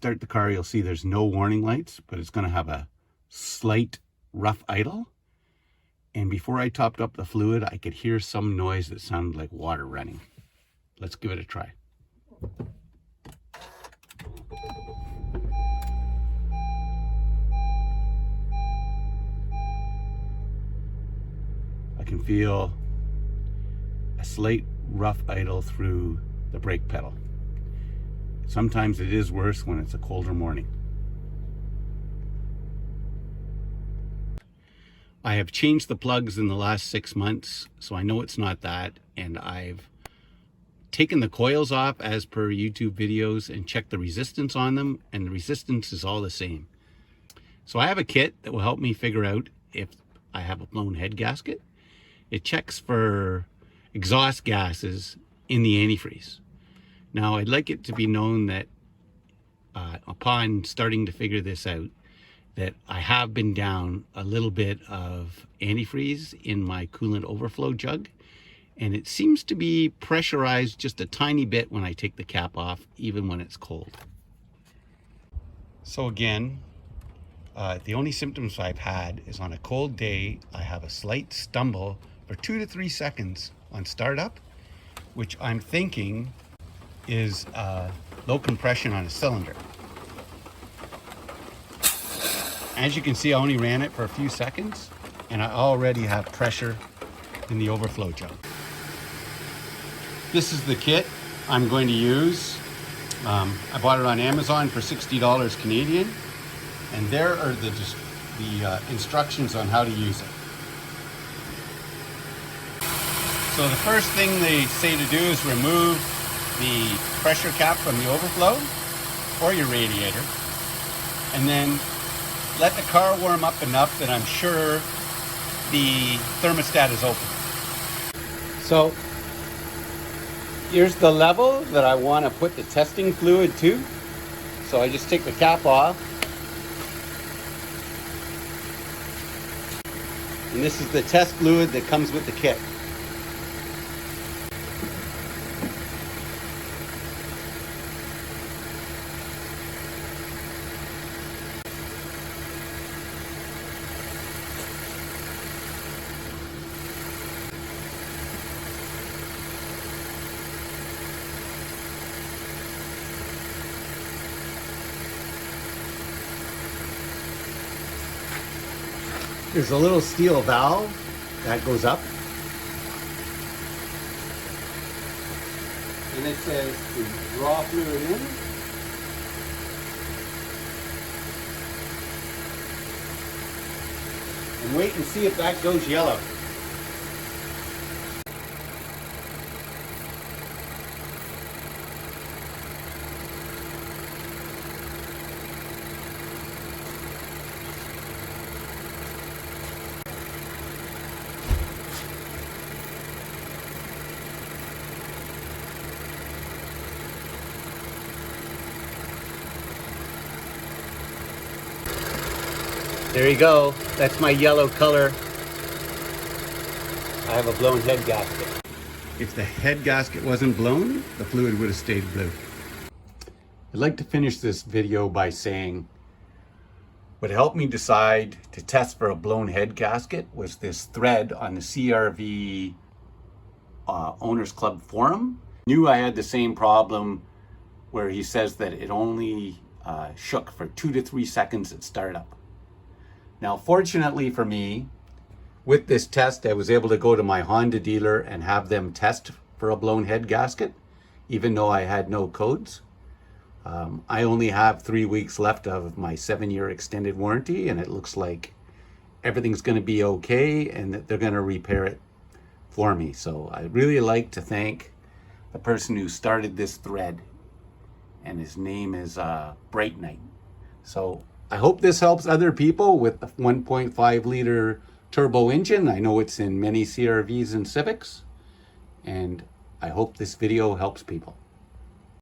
start the car, you'll see there's no warning lights, but it's going to have a slight rough idle. And before I topped up the fluid, I could hear some noise that sounded like water running. Let's give it a try. I can feel a slight rough idle through the brake pedal. Sometimes it is worse when it's a colder morning. I have changed the plugs in the last 6 months, so I know it's not that, and I've taken the coils off as per YouTube videos and checked the resistance on them, and the resistance is all the same. So I have a kit that will help me figure out if I have a blown head gasket. It checks for exhaust gases in the antifreeze. Now, I'd like it to be known that upon starting to figure this out, that I have been down a little bit of antifreeze in my coolant overflow jug, and it seems to be pressurized just a tiny bit when I take the cap off, even when it's cold. So again, the only symptoms I've had is on a cold day, I have a slight stumble for 2 to 3 seconds on startup, which I'm thinking is low compression on a cylinder. As you can see, I only ran it for a few seconds, and I already have pressure in the overflow jug. This is the kit I'm going to use. I bought it on Amazon for $60 Canadian, and there are the instructions on how to use it. So the first thing they say to do is remove the pressure cap from the overflow or your radiator, and then let the car warm up enough that I'm sure the thermostat is open. So here's the level that I want to put the testing fluid to. So I just take the cap off. And this is the test fluid that comes with the kit. There's a little steel valve that goes up, and it says to draw fluid in. And wait and see if that goes yellow. There you go. That's my yellow color. I have a blown head gasket. If the head gasket wasn't blown, the fluid would have stayed blue. I'd like to finish this video by saying what helped me decide to test for a blown head gasket was this thread on the CRV Owners Club forum. Knew I had the same problem where he says that it only shook for 2 to 3 seconds at startup. Now, fortunately for me, with this test, I was able to go to my Honda dealer and have them test for a blown head gasket, even though I had no codes. I only have 3 weeks left of my 7-year extended warranty, and it looks like everything's going to be okay and that they're going to repair it for me. So I'd really like to thank the person who started this thread, and his name is Bright Knight. So I hope this helps other people with the 1.5 liter turbo engine. I know it's in many CRVs and Civics, and I hope this video helps people.